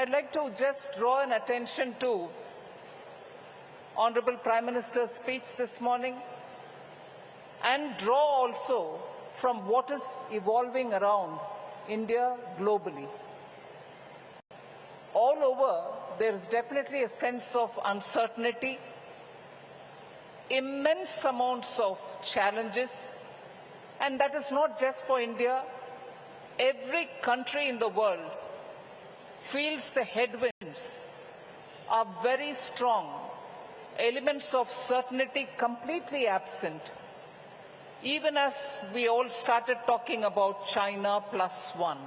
I'd like to just draw an attention to Honorable Prime Minister's speech this morning and draw also from what is evolving around India globally. All over, there is definitely a sense of uncertainty, immense amounts of challenges, and that is not just for India. Every country in the world feels the headwinds are very strong, elements of certainty completely absent. Even as we all started talking about China +1,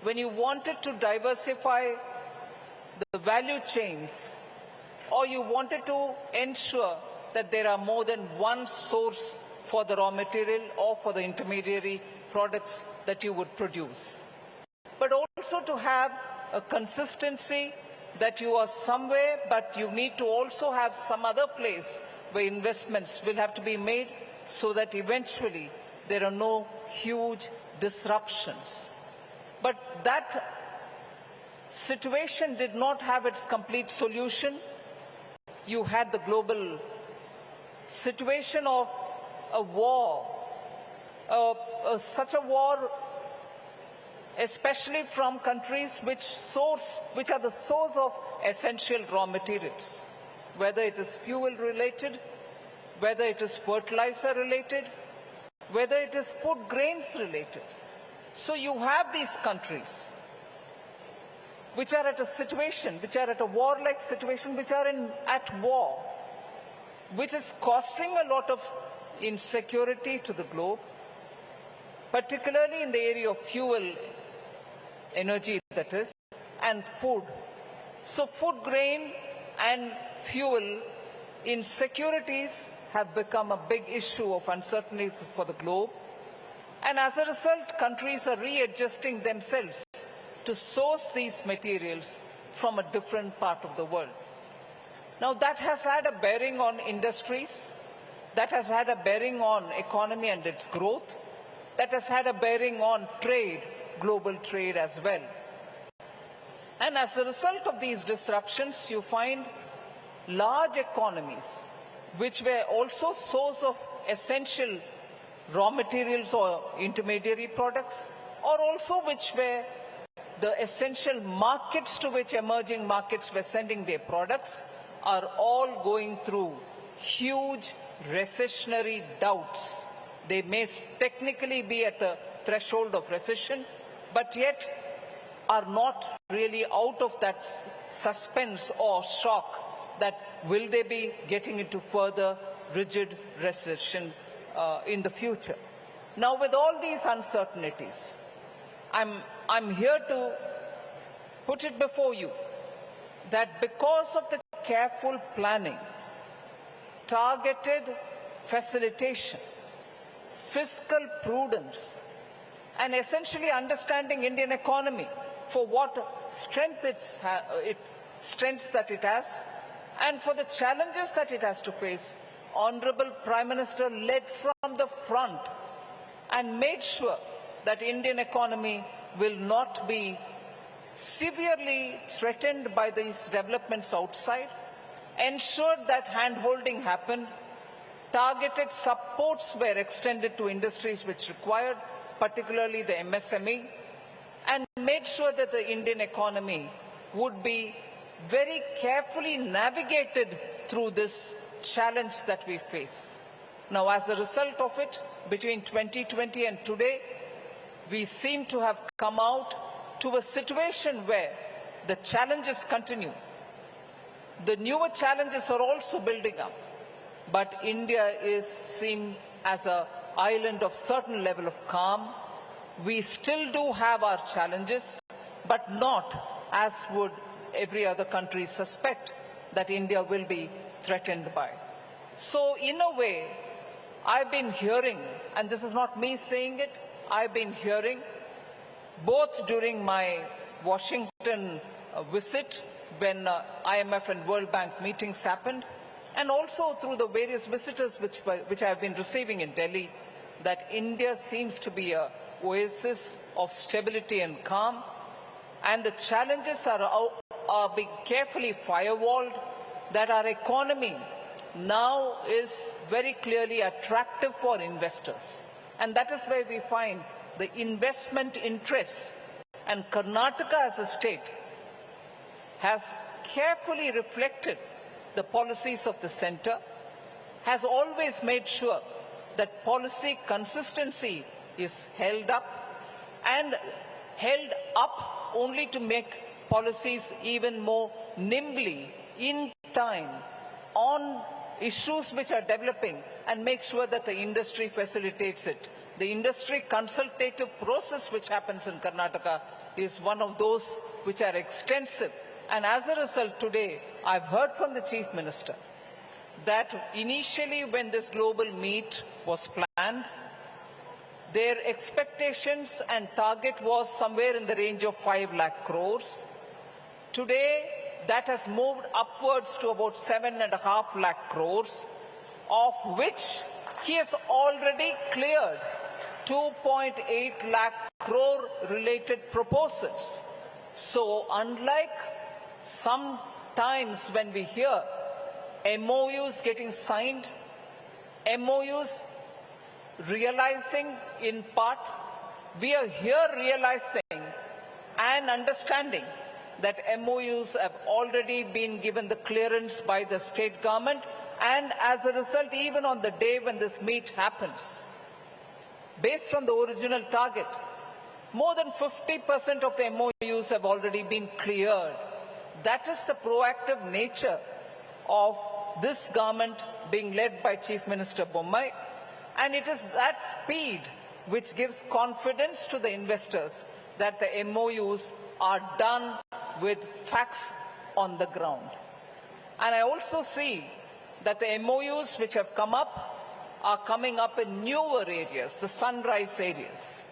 when you wanted to diversify the value chains, or you wanted to ensure that there are more than one source for the raw material or for the intermediary products that you would produce, but also to have a consistency that you are somewhere, but you need to also have some other place where investments will have to be made so that eventually there are no huge disruptions. But that situation did not have its complete solution. You had the global situation of a war, such a war, especially from countries which are the source of essential raw materials, whether it is fuel related, whether it is fertilizer related, whether it is food grains related. So you have these countries which are at a situation, which are at a war-like situation, which are at war, which is causing a lot of insecurity to the globe, particularly in the area of fuel, energy that is, and food. So food grain and fuel insecurities have become a big issue of uncertainty for the globe. And as a result, countries are readjusting themselves to source these materials from a different part of the world. Now that has had a bearing on industries, that has had a bearing on economy and its growth, that has had a bearing on trade, global trade as well. And as a result of these disruptions, you find large economies, which were also source of essential raw materials or intermediary products, or also which were the essential markets to which emerging markets were sending their products, are all going through huge recessionary doubts. They may technically be at the threshold of recession, but yet are not really out of that suspense or shock that will they be getting into further rigid recession in the future. Now, with all these uncertainties, I'm here to put it before you that because of the careful planning, targeted facilitation, fiscal prudence, and essentially understanding Indian economy for what strengths that it has, and for the challenges that it has to face, Honorable Prime Minister led from the front and made sure that Indian economy will not be severely threatened by these developments outside, ensured that hand-holding happened, targeted supports were extended to industries which required, particularly the MSME, and made sure that the Indian economy would be very carefully navigated through this challenge that we face. Now, as a result of it, between 2020 and today, we seem to have come out to a situation where the challenges continue. The newer challenges are also building up, but India is seen as an island of certain level of calm. We still do have our challenges, but not as would every other country suspect that India will be threatened by. So in a way, I've been hearing, and this is not me saying it, I've been hearing both during my Washington visit when IMF and World Bank meetings happened, and also through the various visitors which I have been receiving in Delhi, that India seems to be an oasis of stability and calm, and the challenges are being carefully firewalled, that our economy now is very clearly attractive for investors. And that is where we find the investment interests. And Karnataka as a state has carefully reflected the policies of the centre, has always made sure that policy consistency is held up, and held up only to make policies even more nimbly, in time, on issues which are developing, and make sure that the industry facilitates it. The industry consultative process which happens in Karnataka is one of those which are extensive. And as a result, today, I've heard from the Chief Minister that initially when this global meet was planned, their expectations and target was somewhere in the range of 5 lakh crores. Today, that has moved upwards to about 7.5 lakh crores, of which he has already cleared 2.8 lakh crore related proposals. So unlike some times when we hear MOUs getting signed, MOUs realizing in part, we are here realizing and understanding that MOUs have already been given the clearance by the state government, and as a result, even on the day when this meet happens, based on the original target, more than 50% of the MOUs have already been cleared. That is the proactive nature of this government being led by Chief Minister Bommai, and it is that speed which gives confidence to the investors that the MOUs are done with facts on the ground. And I also see that the MOUs which have come up are coming up in newer areas, the sunrise areas,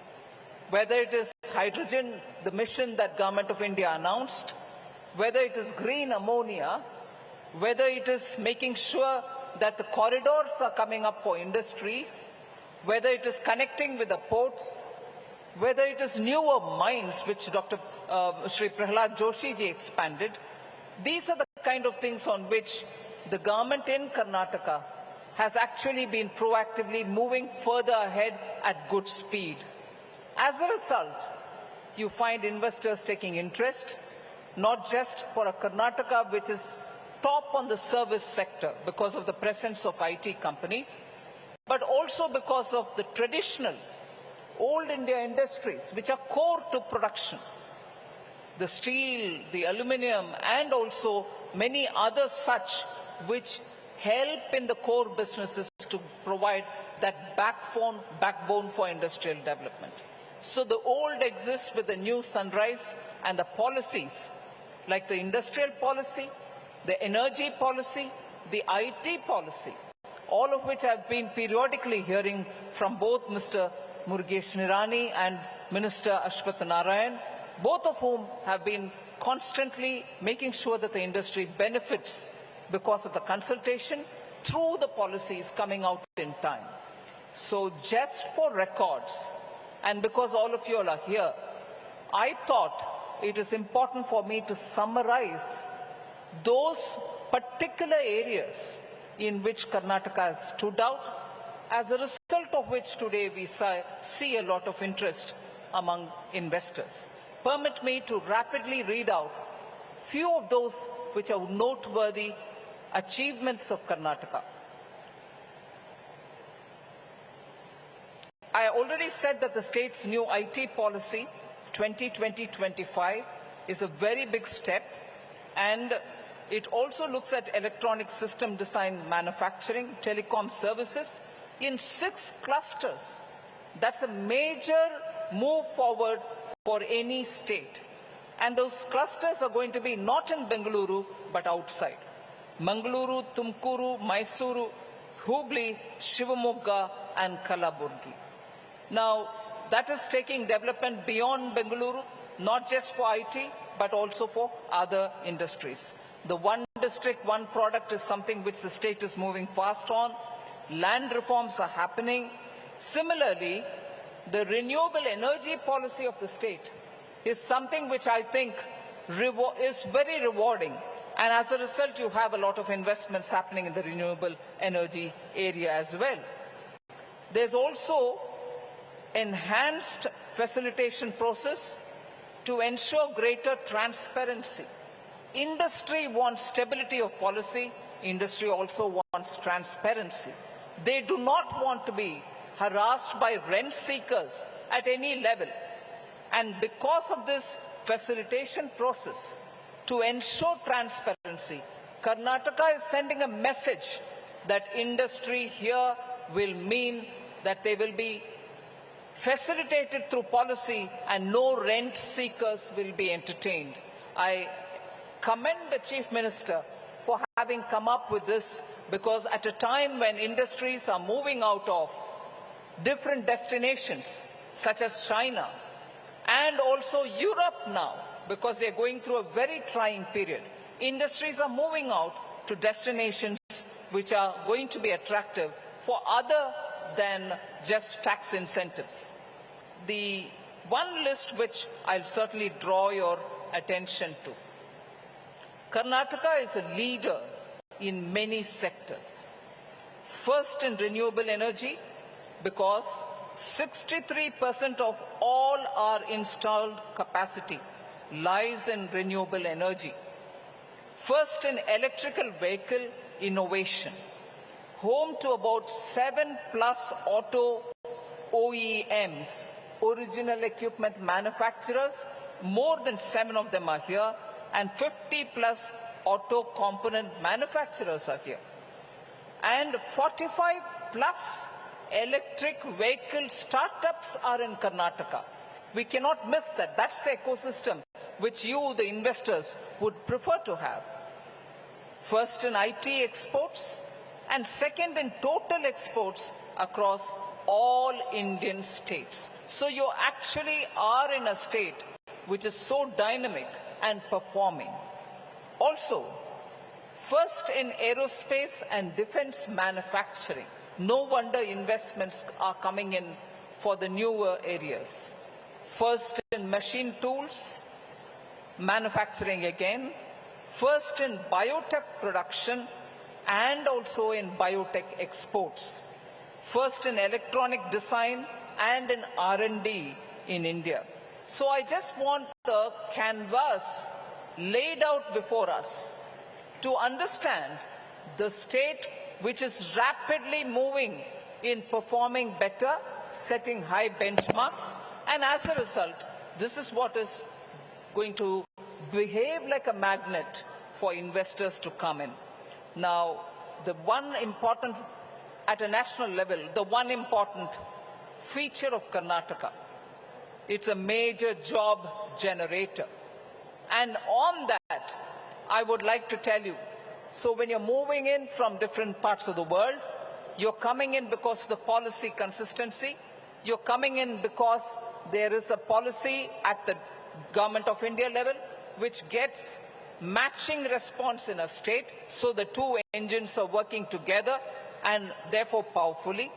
whether it is hydrogen, the mission that Government of India announced, whether it is green ammonia, whether it is making sure that the corridors are coming up for industries, whether it is connecting with the ports, whether it is newer mines, which Dr. Shri Prahlad Joshi ji expanded. These are the kind of things on which the government in Karnataka has actually been proactively moving further ahead at good speed. As a result, you find investors taking interest, not just for a Karnataka which is top on the service sector because of the presence of IT companies, but also because of the traditional old India industries which are core to production. The steel, the aluminium, and also many others such which help in the core businesses to provide that backbone for industrial development. So the old exists with the new sunrise, and the policies like the industrial policy, the energy policy, the IT policy, all of which I've been periodically hearing from both Mr. Murugesh Nirani and Minister Ashwath Narayan, both of whom have been constantly making sure that the industry benefits because of the consultation through the policies coming out in time. So just for records, and because all of you all are here, I thought it is important for me to summarize those particular areas in which Karnataka has stood out, as a result of which today we see a lot of interest among investors. Permit me to rapidly read out few of those which are noteworthy achievements of Karnataka. I already said that the state's new IT policy 2020-25 is a very big step, and it also looks at electronic system design manufacturing, telecom services in 6 clusters. That's a major move forward for any state. And those clusters are going to be not in Bengaluru, but outside. Mangaluru, Tumkuru, Mysuru, Hubli, Shivamogga, and Kalaburgi. Now, that is taking development beyond Bengaluru, not just for IT, but also for other industries. The one district, one product is something which the state is moving fast on. Land reforms are happening. Similarly, the renewable energy policy of the state is something which I think is very rewarding. And as a result, you have a lot of investments happening in the renewable energy area as well. There's also enhanced facilitation process to ensure greater transparency. Industry wants stability of policy. Industry also wants transparency. They do not want to be harassed by rent seekers at any level. And because of this facilitation process, to ensure transparency, Karnataka is sending a message that industry here will mean that they will be facilitated through policy and no rent seekers will be entertained. I commend the Chief Minister for having come up with this, because at a time when industries are moving out of different destinations such as China and also Europe now, because they're going through a very trying period, industries are moving out to destinations which are going to be attractive for other than just tax incentives. The one list which I'll certainly draw your attention to. Karnataka is a leader in many sectors. First in renewable energy, because 63% of all our installed capacity lies in renewable energy. First in electrical vehicle innovation, home to about 7+ auto OEMs, original equipment manufacturers, more than 7 of them are here, and 50+ auto component manufacturers are here. And 45+ electric vehicle startups are in Karnataka. We cannot miss that. That's the ecosystem which you, the investors, would prefer to have. First in IT exports, and second in total exports across all Indian states. So you actually are in a state which is so dynamic and performing. Also, first in aerospace and defense manufacturing. No wonder investments are coming in for the newer areas. First in machine tools, manufacturing again. First in biotech production and also in biotech exports. First in electronic design and in R&D in India. So I just want the canvas laid out before us to understand the state which is rapidly moving in performing better, setting high benchmarks, and as a result, this is what is going to behave like a magnet for investors to come in. Now, the one important, at a national level, the one important feature of Karnataka, it's a major job generator. And on that, I would like to tell you, so when you're moving in from different parts of the world, you're coming in because of the policy consistency, you're coming in because there is a policy at the Government of India level which gets matching response in a state, so the two engines are working together and therefore powerfully.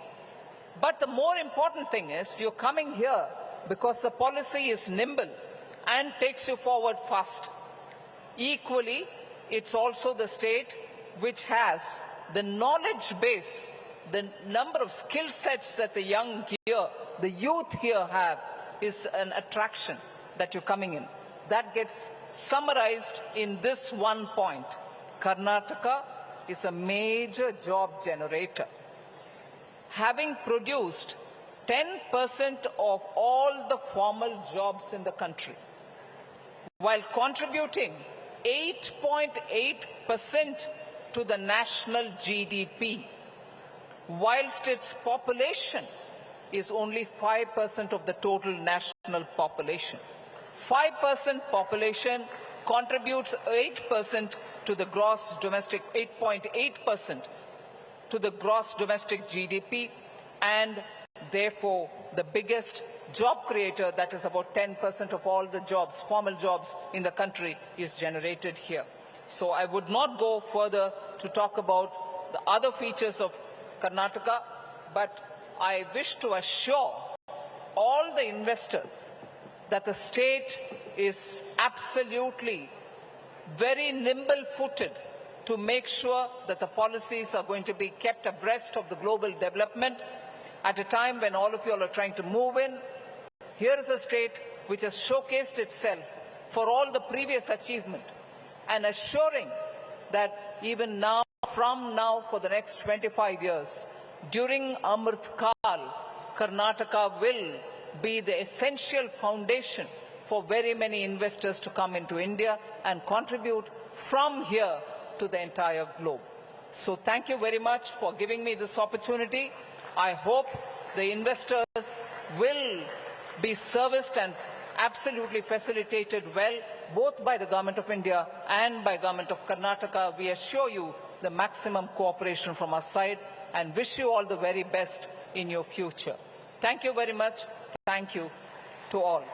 But the more important thing is you're coming here because the policy is nimble and takes you forward fast. Equally, it's also the state which has the knowledge base, the number of skill sets that the the youth here have is an attraction that you're coming in. That gets summarized in this one point. Karnataka is a major job generator, having produced 10% of all the formal jobs in the country, while contributing 8.8% to the national GDP, whilst its population is only 5% of the total national population. 5% population contributes 8% to the gross domestic, 8.8% to the gross domestic GDP, and therefore the biggest job creator, that is about 10% of all the jobs, formal jobs in the country, is generated here. So I would not go further to talk about the other features of Karnataka, but I wish to assure all the investors that the state is absolutely very nimble-footed to make sure that the policies are going to be kept abreast of the global development at a time when all of you all are trying to move in. Here is a state which has showcased itself for all the previous achievement and assuring that even now, from now for the next 25 years, during Amrit Kal, Karnataka will be the essential foundation for very many investors to come into India and contribute from here to the entire globe. So thank you very much for giving me this opportunity. I hope the investors will be serviced and absolutely facilitated well, both by the Government of India and by Government of Karnataka. We assure you the maximum cooperation from our side and wish you all the very best in your future. Thank you very much. Thank you to all.